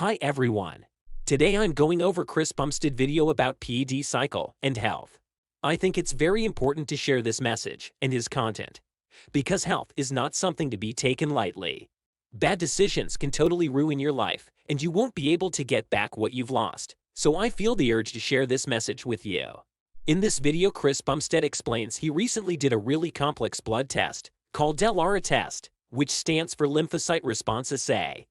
Hi everyone. Today I'm going over Chris Bumstead video about PED cycle and health. I think it's very important to share this message and his content, because health is not something to be taken lightly. Bad decisions can totally ruin your life, and you won't be able to get back what you've lost, so I feel the urge to share this message with you. In this video, Chris Bumstead explains he recently did a really complex blood test called LRA test, which stands for lymphocyte response assay.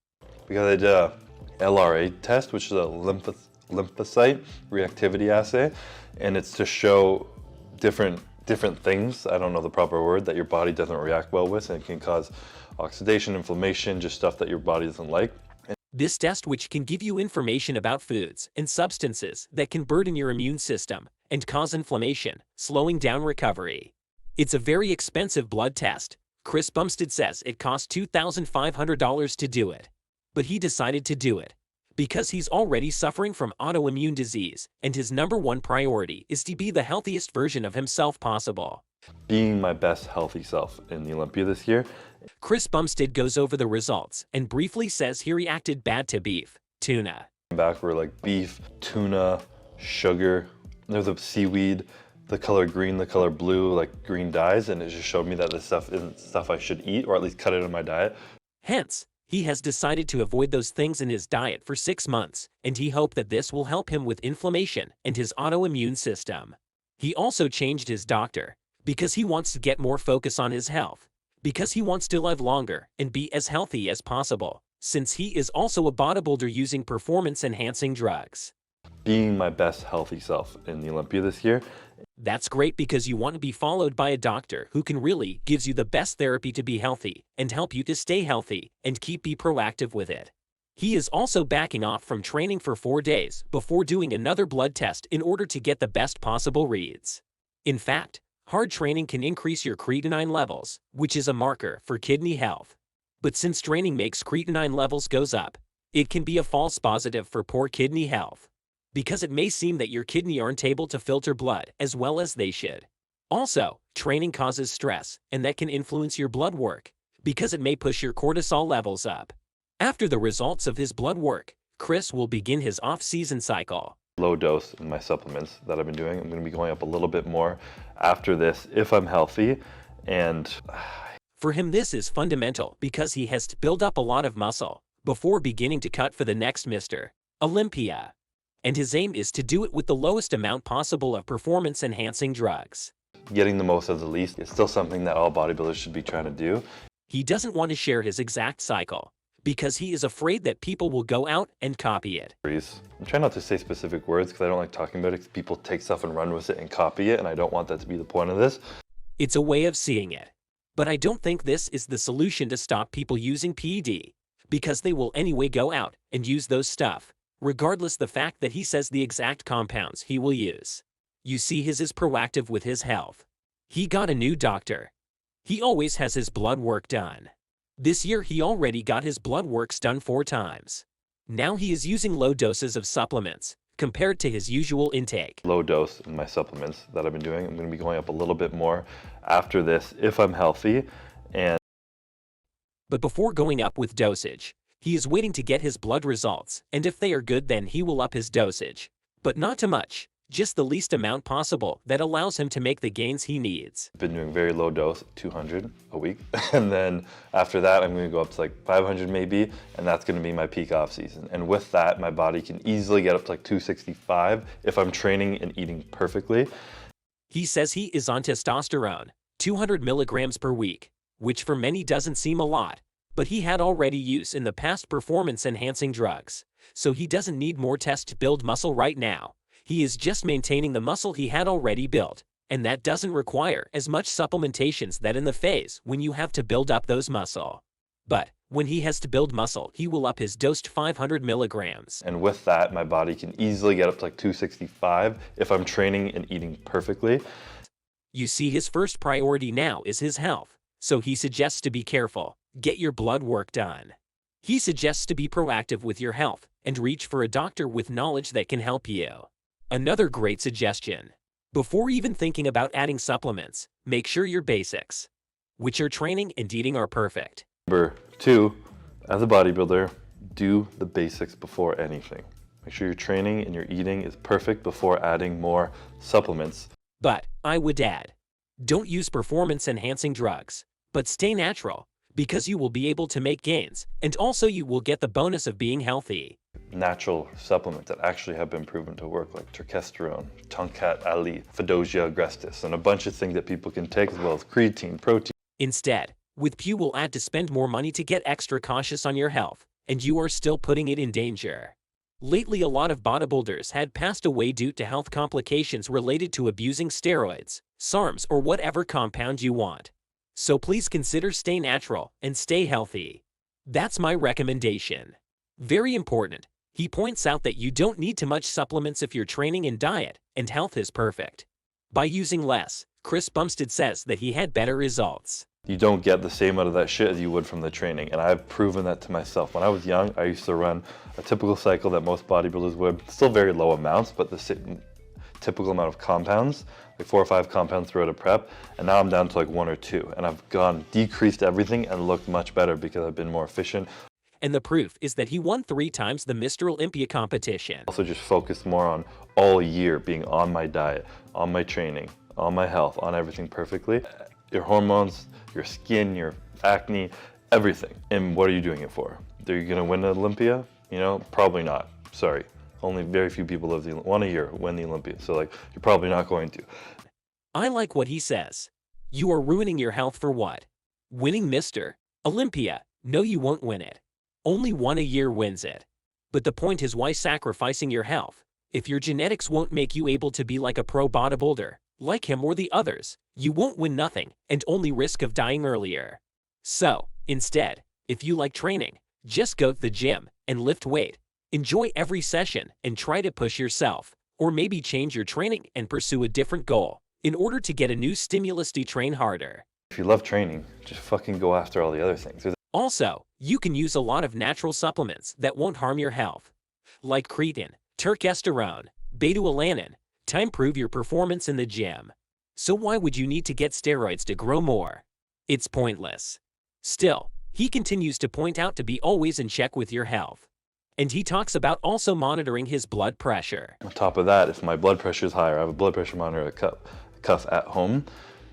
Because I did a LRA test, which is a lymphocyte reactivity assay, and it's to show different things, I don't know the proper word, that your body doesn't react well with, and it can cause oxidation, inflammation, just stuff that your body doesn't like. This test, which can give you information about foods and substances that can burden your immune system and cause inflammation, slowing down recovery. It's a very expensive blood test. Chris Bumstead says it costs $2,500 to do it. But he decided to do it because he's already suffering from autoimmune disease, and his #1 priority is to be the healthiest version of himself possible. Being my best healthy self in the Olympia this year. Chris Bumstead goes over the results and briefly says he reacted bad to beef, tuna. Back were like beef, tuna, sugar, there's a seaweed, the color green, the color blue, like green dyes, and it just showed me that this stuff isn't stuff I should eat, or at least cut it in my diet. Hence, he has decided to avoid those things in his diet for 6 months, and he hoped that this will help him with inflammation and his autoimmune system. He also changed his doctor because he wants to get more focus on his health, because he wants to live longer and be as healthy as possible, since he is also a bodybuilder using performance-enhancing drugs. Being my best healthy self in the Olympia this year. That's great because you want to be followed by a doctor who can really gives you the best therapy to be healthy and help you to stay healthy and be proactive with it. He is also backing off from training for 4 days before doing another blood test in order to get the best possible reads. In fact, hard training can increase your creatinine levels, which is a marker for kidney health. But since training makes creatinine levels goes up, it can be a false positive for poor kidney health, because it may seem that your kidney aren't able to filter blood as well as they should. Also, training causes stress, and that can influence your blood work, because it may push your cortisol levels up. After the results of his blood work, Chris will begin his off-season cycle. Low dose in my supplements that I've been doing. I'm going to be going up a little bit more after this if I'm healthy. And for him, this is fundamental because he has to build up a lot of muscle before beginning to cut for the next Mr. Olympia. And his aim is to do it with the lowest amount possible of performance-enhancing drugs. Getting the most of the least is still something that all bodybuilders should be trying to do. He doesn't want to share his exact cycle because he is afraid that people will go out and copy it. I'm trying not to say specific words because I don't like talking about it, because people take stuff and run with it and copy it, and I don't want that to be the point of this. It's a way of seeing it. But I don't think this is the solution to stop people using PED, because they will anyway go out and use those stuff, regardless the fact that he says the exact compounds he will use. You see, his is proactive with his health. He got a new doctor. He always has his blood work done. This year he already got his blood works done 4 times. Now he is using low doses of supplements compared to his usual intake. Low dose in my supplements that I've been doing. I'm going to be going up a little bit more after this if I'm healthy. But before going up with dosage, he is waiting to get his blood results, and if they are good, then he will up his dosage. But not too much, just the least amount possible that allows him to make the gains he needs. I've been doing very low dose, 200 a week. And then after that, I'm going to go up to like 500 maybe, and that's going to be my peak off season. And with that, my body can easily get up to like 265 if I'm training and eating perfectly. He says he is on testosterone, 200 milligrams per week, which for many doesn't seem a lot, but he had already used in the past performance-enhancing drugs, so he doesn't need more tests to build muscle right now. He is just maintaining the muscle he had already built, and that doesn't require as much supplementations that in the phase when you have to build up those muscle. But when he has to build muscle, he will up his dose to 500 milligrams. And with that, my body can easily get up to like 265 if I'm training and eating perfectly. You see, his first priority now is his health, so he suggests to be careful. Get your blood work done. He suggests to be proactive with your health and reach for a doctor with knowledge that can help you. Another great suggestion: before even thinking about adding supplements, make sure your basics, which are training and eating, are perfect. Number 2, as a bodybuilder, Do the basics before anything. Make sure your training and your eating is perfect before adding more supplements. But I would add, don't use performance-enhancing drugs, but stay natural, because you will be able to make gains, and also you will get the bonus of being healthy. Natural supplements that actually have been proven to work, like Testosterone, Tonkat Ali, Fedosia agrestis, and a bunch of things that people can take, as well as creatine, protein. Instead, with Pew will add to spend more money to get extra cautious on your health, and you are still putting it in danger. Lately, a lot of bodybuilders had passed away due to health complications related to abusing steroids, SARMs, or whatever compound you want. So please consider stay natural and stay healthy. That's my recommendation. Very important, he points out that you don't need too much supplements if your training and diet and health is perfect. By using less, Chris Bumstead says that he had better results. You don't get the same out of that shit as you would from the training, and I've proven that to myself. When I was young, I used to run a typical cycle that most bodybuilders would, still very low amounts, but the typical amount of compounds, like 4 or 5 compounds throughout a prep, and now I'm down to like 1 or 2, and I've decreased everything and looked much better because I've been more efficient. And the proof is that he won 3 times the Mr. Olympia competition. Also just focused more on all year being on my diet, on my training, on my health, on everything perfectly. Your hormones, your skin, your acne, everything. And what are you doing it for? Are you gonna win the Olympia? You know, probably not, sorry. Only very few people win the Olympia, so like, you're probably not going to. I like what he says. You are ruining your health for what? Winning Mr. Olympia? No, you won't win it. Only one a year wins it. But the point is, why sacrificing your health? If your genetics won't make you able to be like a pro bodybuilder, like him or the others, you won't win nothing and only risk of dying earlier. So, instead, if you like training, just go to the gym and lift weight. Enjoy every session and try to push yourself, or maybe change your training and pursue a different goal in order to get a new stimulus to train harder. If you love training, just fucking go after all the other things. Also, you can use a lot of natural supplements that won't harm your health, like creatine, testosterone, beta-alanine, to improve your performance in the gym. So why would you need to get steroids to grow more? It's pointless. Still, he continues to point out to be always in check with your health. And he talks about also monitoring his blood pressure. On top of that, if my blood pressure is higher, I have a blood pressure monitor at cuff at home.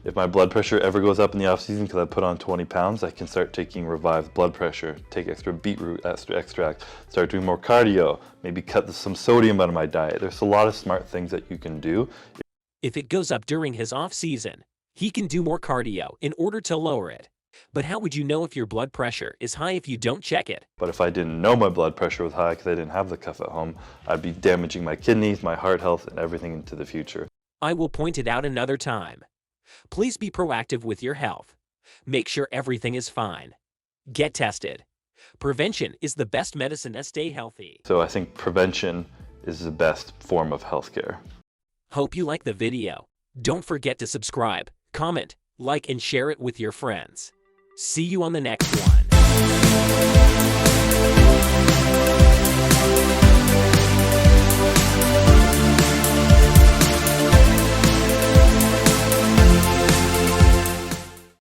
If my blood pressure ever goes up in the off season because I put on 20 pounds, I can start taking revived blood pressure, take extra beetroot extract, start doing more cardio, maybe cut some sodium out of my diet. There's a lot of smart things that you can do. If it goes up during his off season, he can do more cardio in order to lower it. But how would you know if your blood pressure is high if you don't check it? But if I didn't know my blood pressure was high because I didn't have the cuff at home, I'd be damaging my kidneys, my heart health, and everything into the future. I will point it out another time. Please be proactive with your health. Make sure everything is fine. Get tested. Prevention is the best medicine to stay healthy. So I think prevention is the best form of healthcare. Hope you like the video. Don't forget to subscribe, comment, like, and share it with your friends. See you on the next one.